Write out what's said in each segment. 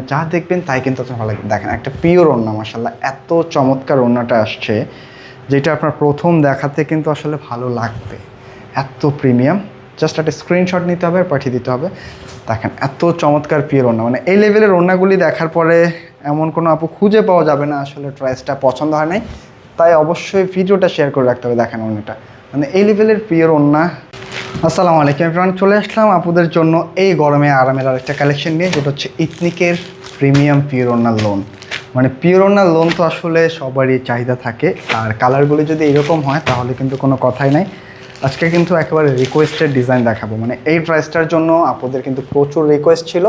যা দেখবেন তাই কিন্তু আপনার ভালো লাগবে। দেখেন একটা পিওর ওড়না, মাশাআল্লাহ এত চমৎকার ওড়নাটা আসছে, যেটা আপনার প্রথম দেখাতে কিন্তু আসলে ভালো লাগবে, এত প্রিমিয়াম। জাস্ট একটা স্ক্রিনশট নিতে হবে আর পাঠিয়ে দিতে হবে। দেখেন এত চমৎকার পিওর ওড়না, মানে এই লেভেলের ওড়নাগুলি দেখার পরে এমন কোনো আপু খুঁজে পাওয়া যাবে না আসলে চয়েসটা পছন্দ হয় নাই, তাই অবশ্যই ভিডিওটা শেয়ার করে রাখতে হবে। দেখেন ওড়নাটা মানে এই লেভেলের পিওর ওড়না। আসসালামু আলাইকুম এভরিওয়ান, চলে আসলাম আপুদের জন্য এই গরমে আরামের আরেকটা কালেকশন নিয়ে, যেটা হচ্ছে ইথনিকের প্রিমিয়াম পিওর ওড়নার লোন। মানে পিওর ওড়নার লোন তো আসলে সবারই চাহিদা থাকে, আর কালারগুলি যদি এরকম হয় তাহলে কিন্তু কোনো কথাই নাই। আজকে কিন্তু একেবারে রিকোয়েস্টেড ডিজাইন দেখাবো, মানে এই প্রাইসটার জন্য আপুদের কিন্তু প্রচুর রিকোয়েস্ট ছিল।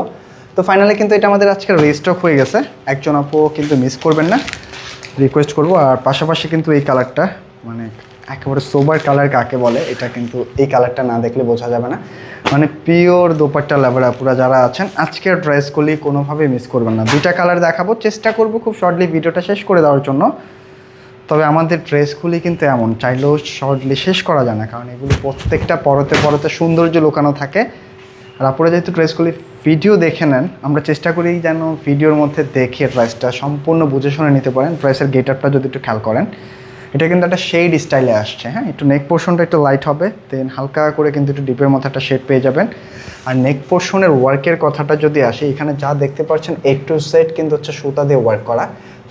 তো ফাইনালি কিন্তু এটা আমাদের আজকে রিস্টক হয়ে গেছে, একজন আপু কিন্তু মিস করবেন না, রিকোয়েস্ট করবো। আর পাশাপাশি কিন্তু এই কালারটা মানে একেবারে সোবার কালার কাকে বলে, এটা কিন্তু এই কালারটা না দেখলে বোঝা যাবে না। মানে পিওর দোপাট্টা লাভার আপুরা যারা আছেন, আজকের ড্রেসগুলি কোনোভাবেই মিস করবেন না। দুইটা কালার দেখাবো, চেষ্টা করব খুব শর্টলি ভিডিওটা শেষ করে দেওয়ার জন্য। তবে আমাদের ড্রেসগুলি কিন্তু এমন চাইলেও শর্টলি শেষ করা যায় না, কারণ এগুলি প্রত্যেকটা পরতে পরতে সৌন্দর্য লুকানো থাকে। আর আপনারা যেহেতু ড্রেসগুলি ভিডিও দেখে নেন, আমরা চেষ্টা করি যেন ভিডিওর মধ্যে দেখে প্রাইসটা সম্পূর্ণ বুঝে শুনে নিতে পারেন। প্রাইসের গেটআপটা যদি একটু খেয়াল করেন, এটা কিন্তু একটা শেড স্টাইলে আসছে। হ্যাঁ, একটু নেক পোর্শনটা একটু লাইট হবে, দেন হালকা করে কিন্তু একটু ডিপের মতো একটা শেড পেয়ে যাবেন। আর নেক পোর্শনের ওয়ার্কের কথাটা যদি আসে, এখানে যা দেখতে পাচ্ছেন A to Z কিন্তু হচ্ছে সুতা দিয়ে ওয়ার্ক করা,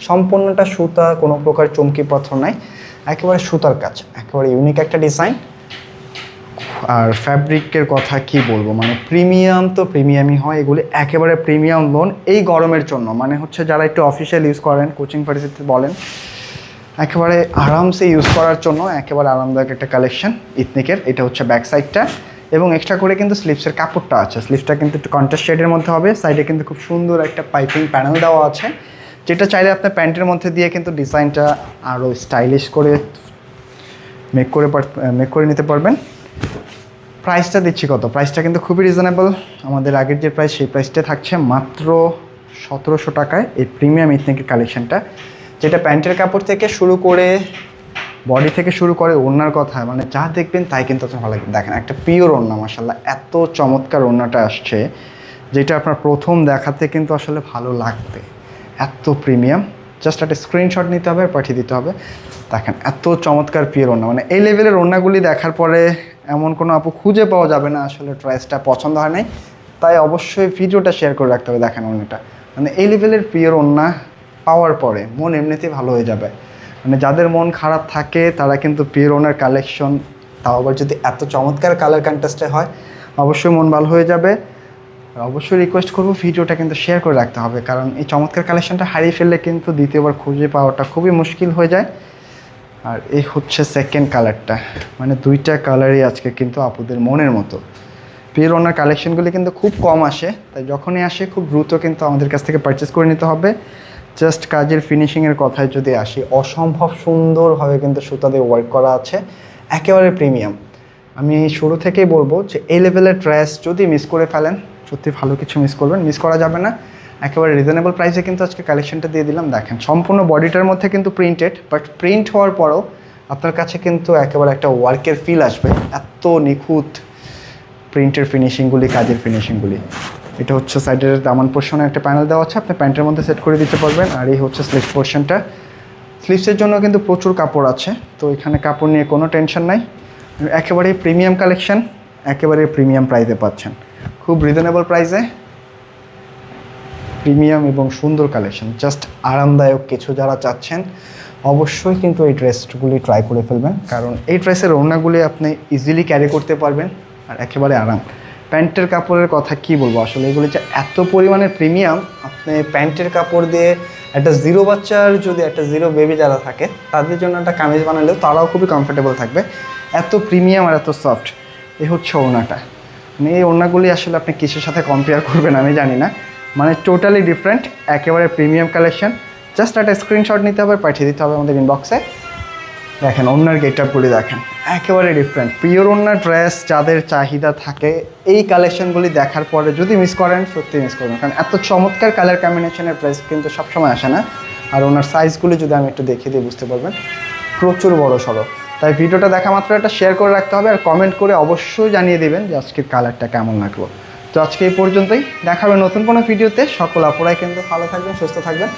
সম্পূর্ণটা সুতা, কোনো প্রকার চমকি পাথর নাই, একেবারে সুতার কাজ, একেবারে ইউনিক একটা ডিজাইন। আর ফ্যাব্রিকের কথা কি বলবো, মানে প্রিমিয়াম তো প্রিমিয়ামই হয়, এগুলি একেবারে প্রিমিয়াম লোন এই গরমের জন্য। মানে হচ্ছে যারা একটু অফিসিয়াল ইউজ করেন, কোচিং ভার্সিটিতে বলেন, একেবারে আরামসে ইউজ করার জন্য একেবারে আরামদায়ক একটা কালেকশন ইথনিকের। এটা হচ্ছে ব্যাক সাইডটা, এবং এক্সট্রা করে কিন্তু স্লিভসের কাপড়টা আছে, স্লিভসটা কিন্তু একটু কন্ট্রাস্ট শেডের মধ্যে হবে। সাইডে কিন্তু খুব সুন্দর একটা পাইপিং প্যানেল দেওয়া আছে, যেটা চাইলে আপনার প্যান্টের মধ্যে দিয়ে কিন্তু ডিজাইনটা আরও স্টাইলিশ করে মেক করে নিতে পারবেন। প্রাইসটা দিচ্ছি কত, প্রাইসটা কিন্তু খুবই রিজনেবল। আমাদের আগের যে প্রাইস, সেই প্রাইসটা থাকছে মাত্র 1700 টাকায় এই প্রিমিয়াম ইথনিকের কালেকশনটা, যেটা প্যান্টের কাপড় থেকে শুরু করে বডি থেকে শুরু করে ওড়নার কথা, মানে যা দেখবেন তাই কিন্তু আপনার ভালো লাগবে। দেখেন একটা পিওর ওড়না, মাশাআল্লাহ এত চমৎকার ওড়নাটা আসছে, যেটা আপনার প্রথম দেখাতে কিন্তু আসলে ভালো লাগবে, এত প্রিমিয়াম। জাস্ট একটা স্ক্রিনশট নিতে হবে আর পাঠিয়ে দিতে হবে। দেখেন এত চমৎকার পিওর ওড়না, মানে এই লেভেলের ওড়নাগুলি দেখার পরে এমন কোনো আপু খুঁজে পাওয়া যাবে না আসলে চয়েসটা পছন্দ হয় নাই, তাই অবশ্যই ভিডিওটা শেয়ার করে রাখতে হবে। দেখেন ওড়নাটা, মানে এই লেভেলের পিওর ওড়না পাওয়ার পরে মন এমনিতেই ভালো হয়ে যাবে। মানে যাদের মন খারাপ থাকে তারা কিন্তু পিওর ওড়নার কালেকশন, তাও আবার যদি এত চমৎকার কালার কন্ট্রাস্টে হয়, অবশ্যই মন ভালো হয়ে যাবে। আর অবশ্যই রিকোয়েস্ট করবো ভিডিওটা কিন্তু শেয়ার করে রাখতে হবে, কারণ এই চমৎকার কালেকশনটা হারিয়ে ফেললে কিন্তু দ্বিতীয়বার খুঁজে পাওয়াটা খুবই মুশকিল হয়ে যায়। আর এই হচ্ছে সেকেন্ড কালারটা, মানে দুইটা কালারই আজকে কিন্তু আপুদের মনের মতো। পিওর ওড়নার কালেকশনগুলি কিন্তু খুব কম আসে, তাই যখনই আসে খুব দ্রুত কিন্তু আমাদের কাছ থেকে পারচেস করে নিতে হবে। জাস্ট কাজের ফিনিশিংয়ের কথায় যদি আসি, অসম্ভব সুন্দরভাবে কিন্তু সুতা দিয়ে ওয়ার্ক করা আছে, একেবারে প্রিমিয়াম। আমি শুরু থেকেই বলবো যে এই লেভেলের ড্রেস যদি মিস করে ফেলেন, সত্যি ভালো কিছু মিস করবেন, মিস করা যাবে না। একেবারে রিজনেবল প্রাইসে কিন্তু আজকে কালেকশনটা দিয়ে দিলাম। দেখেন সম্পূর্ণ বডিটার মধ্যে কিন্তু প্রিন্টেড, বাট প্রিন্ট হওয়ার পরও আপনার কাছে কিন্তু একেবারে একটা ওয়ার্কের ফিল আসবে, এত নিখুঁত প্রিন্টের ফিনিশিংগুলি, কাজের ফিনিশিংগুলি। এটা হচ্ছে সাইডের দামান পোর্শনে একটা প্যানেল দেওয়া আছে, আপনি প্যান্টের মধ্যে সেট করে দিতে পারবেন। আর এই হচ্ছে স্লিভ পোর্শনটা, স্লিভসের জন্য কিন্তু প্রচুর কাপড় আছে, তো এখানে কাপড় নিয়ে কোনো টেনশন নাই। একেবারে প্রিমিয়াম কালেকশন, একেবারে প্রিমিয়াম প্রাইসে পাচ্ছেন, খুব রিজনেবল প্রাইসে প্রিমিয়াম এবং সুন্দর কালেকশন। জাস্ট আরামদায়ক কিছু যারা চাচ্ছেন, অবশ্যই কিন্তু এই ড্রেসগুলি ট্রাই করে ফেলবেন, কারণ এই ড্রেসের ওড়নাগুলি আপনি ইজিলি ক্যারি করতে পারবেন আর একেবারে আরাম। প্যান্টের কাপড়ের কথা কি বলবো, আসলে এগুলি যে এত পরিমাণে প্রিমিয়াম, আপনি প্যান্টের কাপড় দিয়ে একটা জিরো বাচ্চার, যদি একটা জিরো বেবি যারা থাকে তাদের জন্য একটা কামিজ বানালেও তারাও খুবই কমফোর্টেবল থাকবে, এত প্রিমিয়াম আর এত সফট। এই হচ্ছে ওড়নাটা, মানে এই ওড়নাগুলি আসলে আপনি কিসের সাথে কম্পেয়ার করবেন আমি জানি না, মানে টোটালি ডিফারেন্ট, একেবারে প্রিমিয়াম কালেকশন। জাস্ট একটা স্ক্রিনশট নিতে হবে, পাঠিয়ে দিতে হবে আমাদের ইনবক্সে। দেখেন ওড়নার গেটআপগুলি দেখেন, একেবারে ডিফারেন্ট পিওর ওড়নার ড্রেস যাদের চাহিদা থাকে, এই কালেকশনগুলি দেখার পরে যদি মিস করেন, সত্যি মিস করবেন, কারণ এত চমৎকার কালার কম্বিনেশনের ড্রেস কিন্তু সবসময় আসে না। আর ওনার সাইজগুলি যদি আমি একটু দেখিয়ে দিই বুঝতে পারবেন, প্রচুর বড় সড়ো। তাই ভিডিওটা দেখা মাত্র একটা শেয়ার করে রাখতে হবে, আর কমেন্ট করে অবশ্যই জানিয়ে দেবেন যে আজকের কালারটা কেমন লাগলো। তো আজকে এই পর্যন্তই, দেখাবে নতুন কোনো ভিডিওতে। সকল আপুরাই কিন্তু ভালো থাকবেন, সুস্থ থাকবেন।